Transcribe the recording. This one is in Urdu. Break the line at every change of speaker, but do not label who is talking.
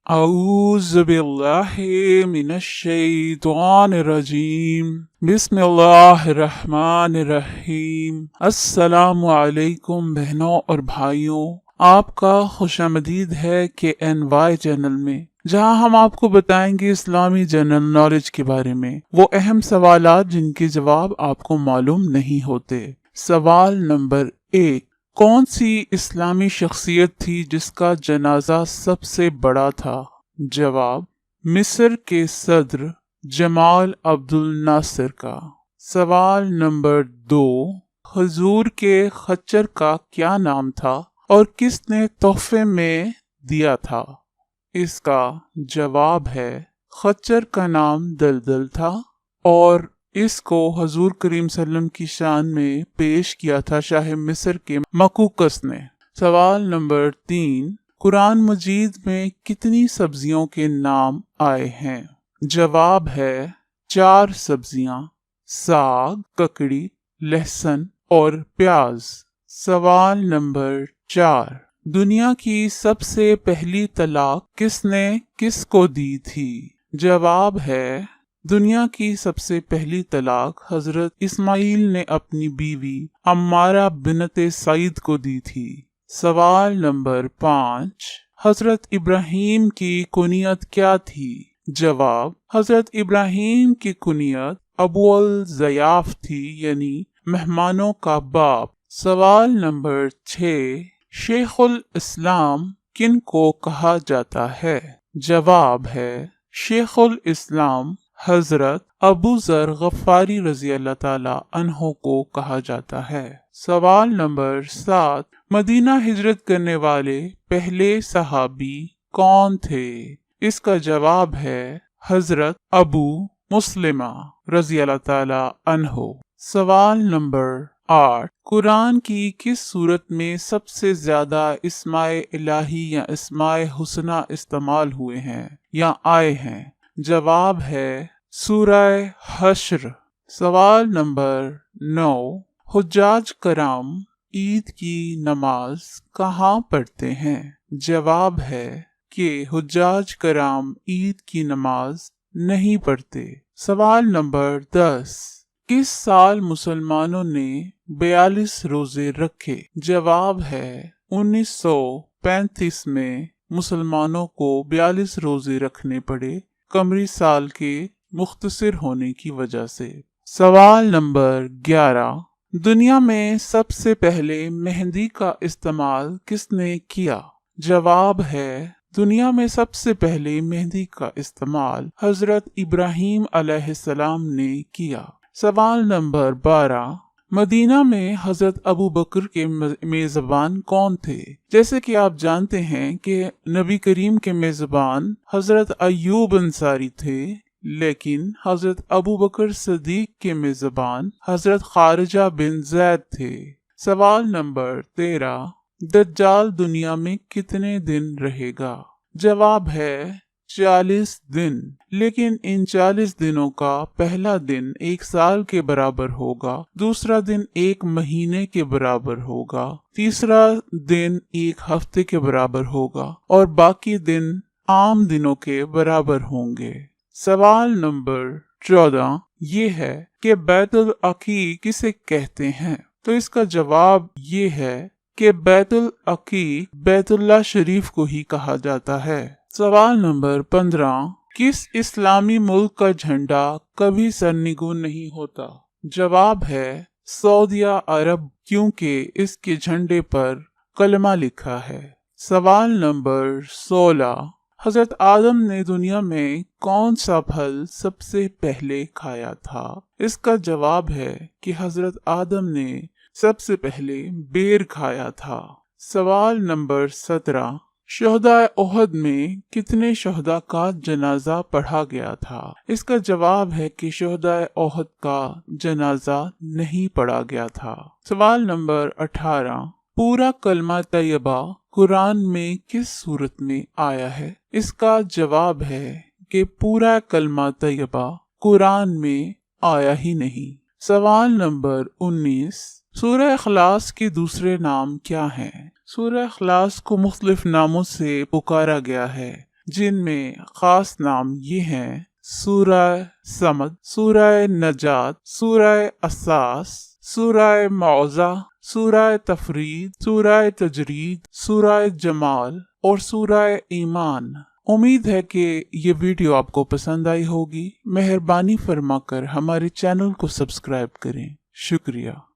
أعوذ بالله من الشيطان الرجيم بسم اللہ الرحمن الرحیم السلام علیکم بہنوں اور بھائیوں، آپ کا خوش آمدید ہے KNY چینل میں، جہاں ہم آپ کو بتائیں گے اسلامی جنرل نالج کے بارے میں وہ اہم سوالات جن کے جواب آپ کو معلوم نہیں ہوتے۔ سوال نمبر 1، کون سی اسلامی شخصیت تھی جس کا جنازہ سب سے بڑا تھا؟ جواب، مصر کے صدر جمال عبد الناصر کا۔ سوال نمبر 2، حضور کے خچر کا کیا نام تھا اور کس نے تحفے میں دیا تھا؟ اس کا جواب ہے، خچر کا نام دلدل تھا اور اس کو حضور کریم صلی اللہ علیہ وسلم کی شان میں پیش کیا تھا شاہ مصر کے مقوقس نے۔ سوال نمبر 3، قرآن مجید میں کتنی سبزیوں کے نام آئے ہیں؟ جواب ہے 4 سبزیاں، ساگ، ککڑی، لہسن اور پیاز۔ سوال نمبر 4، دنیا کی سب سے پہلی طلاق کس نے کس کو دی تھی؟ جواب ہے، دنیا کی سب سے پہلی طلاق حضرت اسماعیل نے اپنی بیوی عمارہ بنت سعید کو دی تھی۔ سوال نمبر 5، حضرت ابراہیم کی کنیت کیا تھی؟ جواب، حضرت ابراہیم کی کنیت ابو الضیاف تھی، یعنی مہمانوں کا باپ۔ سوال نمبر 6، شیخ الاسلام کن کو کہا جاتا ہے؟ جواب ہے، شیخ الاسلام حضرت ابو ذر غفاری رضی اللہ تعالی عنہ کو کہا جاتا ہے۔ سوال نمبر 7، مدینہ ہجرت کرنے والے پہلے صحابی کون تھے؟ اس کا جواب ہے، حضرت ابو مسلمہ رضی اللہ تعالی عنہ۔ سوال نمبر 8، قرآن کی کس صورت میں سب سے زیادہ اسماء الہی یا اسماء حسنہ استعمال ہوئے ہیں یا آئے ہیں؟ جواب ہے، سورہ حشر۔ سوال نمبر 9، حجاج کرام عید کی نماز کہاں پڑھتے ہیں؟ جواب ہے کہ حجاج کرام عید کی نماز نہیں پڑھتے۔ سوال نمبر 10، کس سال مسلمانوں نے 42 روزے رکھے؟ جواب ہے، 1935 میں مسلمانوں کو 42 روزے رکھنے پڑے، قمری سال کے مختصر ہونے کی وجہ سے۔ سوال نمبر 11، دنیا میں سب سے پہلے مہندی کا استعمال کس نے کیا؟ جواب ہے، دنیا میں سب سے پہلے مہندی کا استعمال حضرت ابراہیم علیہ السلام نے کیا۔ سوال نمبر 12، مدینہ میں حضرت ابو بکر کے میزبان کون تھے؟ جیسے کہ آپ جانتے ہیں کہ نبی کریم کے میزبان حضرت ایوب انصاری تھے، لیکن حضرت ابو بکر صدیق کے میزبان حضرت خارجہ بن زید تھے۔ سوال نمبر 13، دجال دنیا میں کتنے دن رہے گا؟ جواب ہے 40 دن، لیکن ان 40 دنوں کا پہلا دن 1 سال کے برابر ہوگا، دوسرا دن 1 مہینے کے برابر ہوگا، تیسرا دن 1 ہفتے کے برابر ہوگا اور باقی دن عام دنوں کے برابر ہوں گے۔ سوال نمبر 14 یہ ہے کہ بیت العقیق کسے کہتے ہیں؟ تو اس کا جواب یہ ہے کہ بیت العقیق بیت اللہ شریف کو ہی کہا جاتا ہے۔ سوال نمبر 15، کس اسلامی ملک کا جھنڈا کبھی سرنگوں نہیں ہوتا؟ جواب ہے، سعودیہ عرب، کیونکہ اس کے جھنڈے پر کلمہ لکھا ہے۔ سوال نمبر 16، حضرت آدم نے دنیا میں کون سا پھل سب سے پہلے کھایا تھا؟ اس کا جواب ہے کہ حضرت آدم نے سب سے پہلے بیر کھایا تھا۔ سوال نمبر 17، شہداء احد میں کتنے شہداء کا جنازہ پڑھا گیا تھا؟ اس کا جواب ہے کہ شہداء احد کا جنازہ نہیں پڑھا گیا تھا۔ سوال نمبر 18، پورا کلمہ طیبہ قرآن میں کس صورت میں آیا ہے؟ اس کا جواب ہے کہ پورا کلمہ طیبہ قرآن میں آیا ہی نہیں۔ سوال نمبر 19، سورہ اخلاص کے دوسرے نام کیا ہیں؟ سورہ اخلاص کو مختلف ناموں سے پکارا گیا ہے، جن میں خاص نام یہ ہیں سورہ سمد، سورہ نجات، سورہ اساس، سورہ معوذہ، سورہ تفرید، سورہ تجرید، سورہ جمال اور سورہ ایمان۔ امید ہے کہ یہ ویڈیو آپ کو پسند آئی ہوگی۔ مہربانی فرما کر ہمارے چینل کو سبسکرائب کریں۔ شکریہ۔